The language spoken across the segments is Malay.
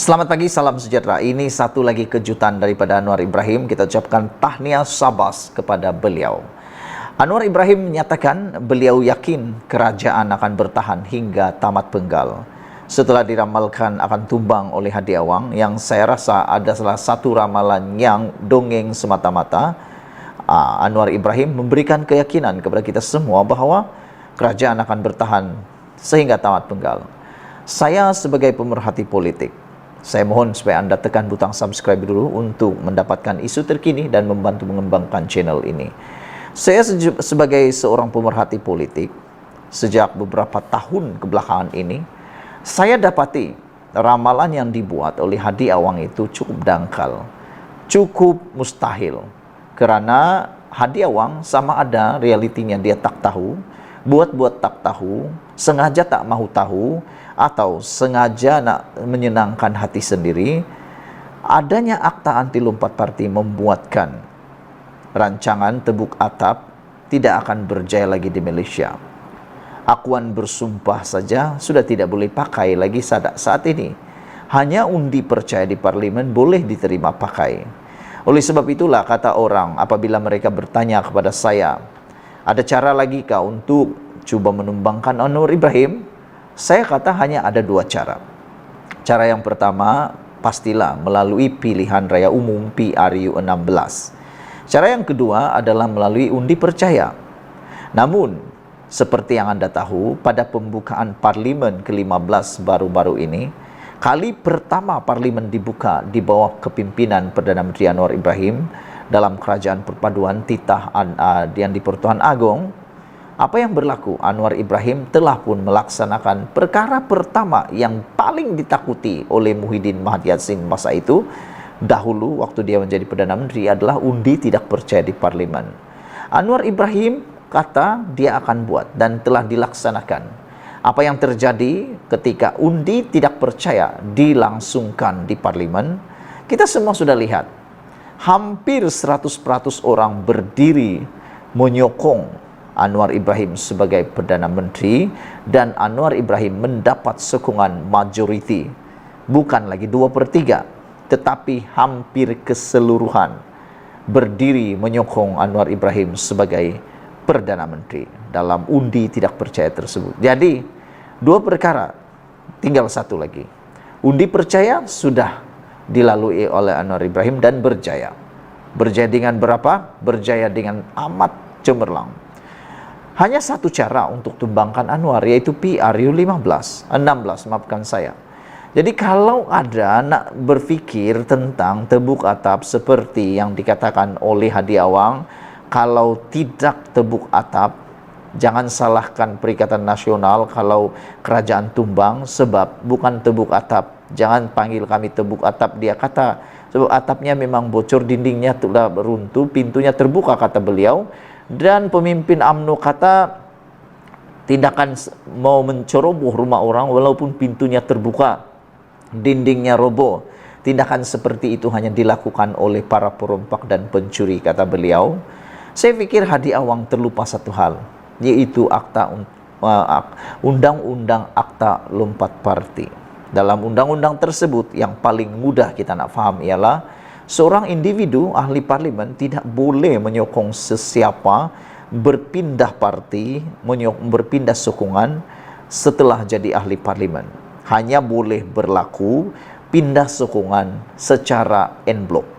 Selamat pagi, salam sejahtera. Ini satu lagi kejutan daripada Anwar Ibrahim. Kita ucapkan tahniah sabas kepada beliau. Anwar Ibrahim menyatakan beliau yakin kerajaan akan bertahan hingga tamat penggal. Setelah diramalkan akan tumbang oleh Hadi Awang, yang saya rasa ada salah satu ramalan yang dongeng semata-mata, Anwar Ibrahim memberikan keyakinan kepada kita semua bahawa kerajaan akan bertahan sehingga tamat penggal. Saya sebagai pemerhati politik, saya mohon supaya anda tekan butang subscribe dulu untuk mendapatkan isu terkini dan membantu mengembangkan channel ini. Saya sebagai seorang pemerhati politik, sejak beberapa tahun kebelakangan ini, saya dapati ramalan yang dibuat oleh Hadi Awang itu cukup dangkal, cukup mustahil. Kerana Hadi Awang sama ada realitinya dia tak tahu, buat-buat tak tahu, sengaja tak mahu tahu, atau sengaja nak menyenangkan hati sendiri. Adanya akta anti lompat parti membuatkan rancangan tebuk atap tidak akan berjaya lagi di Malaysia. Akuan bersumpah saja sudah tidak boleh pakai lagi saat ini. Hanya undi percaya di parlimen boleh diterima pakai. Oleh sebab itulah kata orang apabila mereka bertanya kepada saya, ada cara lagi kah untuk cuba menumbangkan Anwar Ibrahim? Saya kata hanya ada dua cara. Cara yang pertama pastilah melalui pilihan raya umum PRU 16. Cara yang kedua adalah melalui undi percaya. Namun, seperti yang anda tahu, pada pembukaan parlimen ke-15 baru-baru ini, kali pertama parlimen dibuka di bawah kepimpinan Perdana Menteri Anwar Ibrahim dalam kerajaan perpaduan titah yang di Pertuan Agong. Apa yang berlaku? Anwar Ibrahim telah pun melaksanakan perkara pertama yang paling ditakuti oleh Muhyiddin Mahdi Yassin masa itu, dahulu waktu dia menjadi Perdana Menteri, adalah undi tidak percaya di parlimen. Anwar Ibrahim kata dia akan buat dan telah dilaksanakan. Apa yang terjadi ketika undi tidak percaya dilangsungkan di parlimen, kita semua sudah lihat. Hampir 100% orang berdiri menyokong Anwar Ibrahim sebagai Perdana Menteri, dan Anwar Ibrahim mendapat sokongan majoriti. Bukan lagi 2/3, tetapi hampir keseluruhan berdiri menyokong Anwar Ibrahim sebagai Perdana Menteri dalam undi tidak percaya tersebut. Jadi, dua perkara, tinggal satu lagi. Undi percaya sudah dilalui oleh Anwar Ibrahim dan berjaya. Berjaya dengan berapa? Berjaya dengan amat cemerlang. Hanya satu cara untuk tumbangkan Anwar, yaitu PRU 16, maafkan saya. Jadi kalau ada nak berfikir tentang tebuk atap seperti yang dikatakan oleh Hadi Awang, kalau tidak tebuk atap, jangan salahkan Perikatan Nasional kalau kerajaan tumbang, sebab bukan tebuk atap. Jangan panggil kami tebuk atap, dia kata, sebab atapnya memang bocor, dindingnya sudah runtuh, pintunya terbuka, kata beliau. Dan pemimpin UMNO kata tidak akan mau menceroboh rumah orang walaupun pintunya terbuka, dindingnya roboh. Tindakan seperti itu hanya dilakukan oleh para perompak dan pencuri, kata beliau. Saya pikir Hadi Awang terlupa satu hal, yaitu undang-undang akta lompat parti. Dalam undang-undang tersebut yang paling mudah kita nak faham ialah seorang individu ahli parlimen tidak boleh menyokong sesiapa berpindah parti, berpindah sokongan setelah jadi ahli parlimen. Hanya boleh berlaku pindah sokongan secara en bloc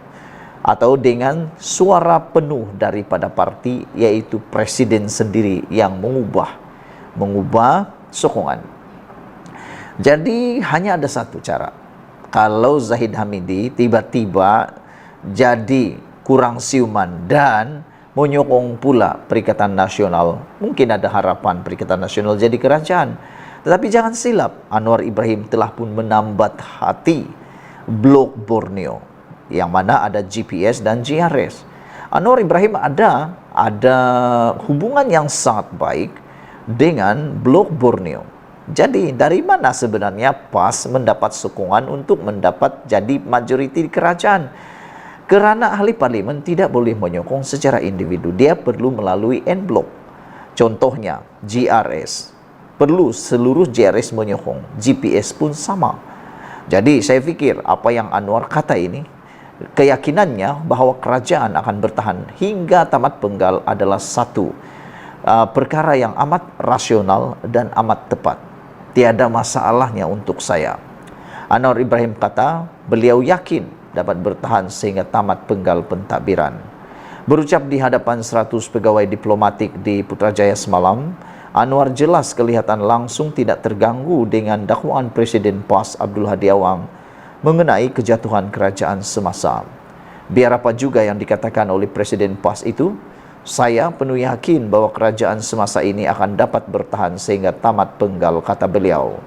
atau dengan suara penuh daripada parti, yaitu presiden sendiri yang mengubah sokongan. Jadi hanya ada satu cara. Kalau Zahid Hamidi tiba-tiba jadi kurang siuman dan menyokong pula Perikatan Nasional, mungkin ada harapan Perikatan Nasional jadi kerajaan. Tetapi jangan silap, Anwar Ibrahim telah pun menambat hati Blok Borneo, yang mana ada GPS dan GRS. Anwar Ibrahim ada hubungan yang sangat baik dengan Blok Borneo. Jadi dari mana sebenarnya PAS mendapat sokongan untuk mendapat jadi majoriti di kerajaan? Kerana ahli parlimen tidak boleh menyokong secara individu, dia perlu melalui en bloc. Contohnya GRS, perlu seluruh GRS menyokong, GPS pun sama. Jadi saya fikir apa yang Anwar kata ini, keyakinannya bahwa kerajaan akan bertahan hingga tamat penggal adalah satu perkara yang amat rasional dan amat tepat. Tiada masalahnya untuk saya. Anwar Ibrahim kata, beliau yakin dapat bertahan sehingga tamat penggal pentadbiran. Berucap di hadapan 100 pegawai diplomatik di Putrajaya semalam, Anwar jelas kelihatan langsung tidak terganggu dengan dakwaan Presiden PAS Abdul Hadi Awang mengenai kejatuhan kerajaan semasa. Biar apa juga yang dikatakan oleh Presiden PAS itu, saya penuh yakin bahwa kerajaan semasa ini akan dapat bertahan sehingga tamat penggal, kata beliau.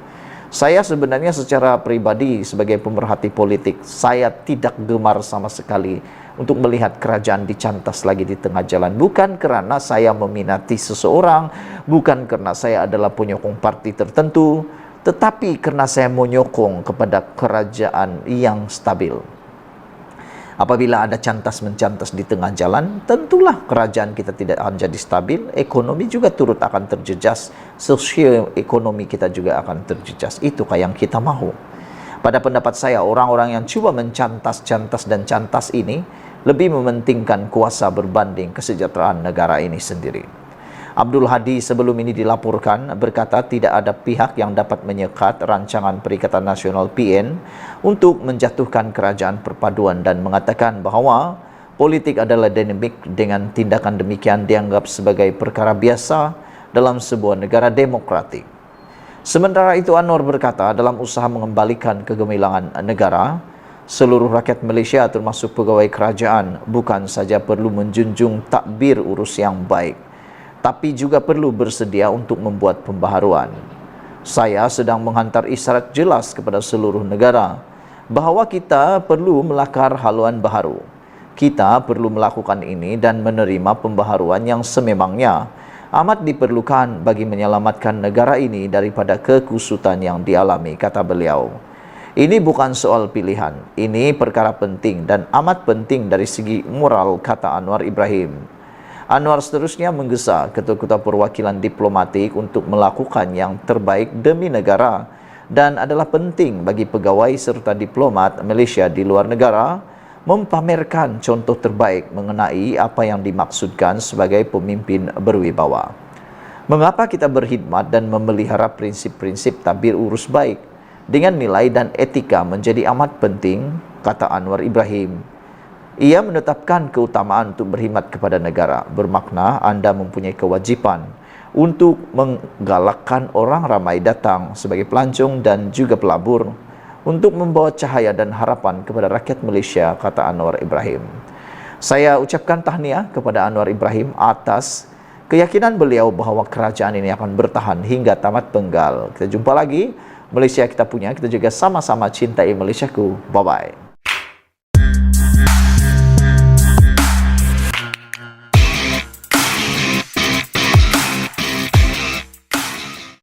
Saya sebenarnya secara pribadi sebagai pemerhati politik, saya tidak gemar sama sekali untuk melihat kerajaan dicantas lagi di tengah jalan. Bukan karena saya meminati seseorang, bukan karena saya adalah penyokong parti tertentu, tetapi karena saya menyokong kepada kerajaan yang stabil. Apabila ada cantas-mencantas di tengah jalan, tentulah kerajaan kita tidak akan jadi stabil, ekonomi juga turut akan terjejas, sosial ekonomi kita juga akan terjejas. Itukah yang kita mahu? Pada pendapat saya, orang-orang yang coba mencantas-cantas dan cantas ini lebih mementingkan kuasa berbanding kesejahteraan negara ini sendiri. Abdul Hadi sebelum ini dilaporkan berkata tidak ada pihak yang dapat menyekat rancangan Perikatan Nasional PN untuk menjatuhkan kerajaan perpaduan dan mengatakan bahawa politik adalah dinamik, dengan tindakan demikian dianggap sebagai perkara biasa dalam sebuah negara demokratik. Sementara itu Anwar berkata dalam usaha mengembalikan kegemilangan negara, seluruh rakyat Malaysia termasuk pegawai kerajaan bukan saja perlu menjunjung takbir urus yang baik, tapi juga perlu bersedia untuk membuat pembaharuan. Saya sedang menghantar isyarat jelas kepada seluruh negara bahawa kita perlu melakar haluan baharu. Kita perlu melakukan ini dan menerima pembaharuan yang sememangnya amat diperlukan bagi menyelamatkan negara ini daripada kekusutan yang dialami, kata beliau. Ini bukan soal pilihan, ini perkara penting dan amat penting dari segi moral, kata Anwar Ibrahim. Anwar seterusnya menggesa ketua-ketua perwakilan diplomatik untuk melakukan yang terbaik demi negara dan adalah penting bagi pegawai serta diplomat Malaysia di luar negara mempamerkan contoh terbaik mengenai apa yang dimaksudkan sebagai pemimpin berwibawa. Mengapa kita berkhidmat dan memelihara prinsip-prinsip tabir urus baik dengan nilai dan etika menjadi amat penting, kata Anwar Ibrahim. Ia menetapkan keutamaan untuk berkhidmat kepada negara. Bermakna anda mempunyai kewajipan untuk menggalakkan orang ramai datang sebagai pelancong dan juga pelabur untuk membawa cahaya dan harapan kepada rakyat Malaysia, kata Anwar Ibrahim. Saya ucapkan tahniah kepada Anwar Ibrahim atas keyakinan beliau bahawa kerajaan ini akan bertahan hingga tamat penggal. Kita jumpa lagi. Malaysia kita punya, kita juga sama-sama cintai Malaysiaku. Bye-bye.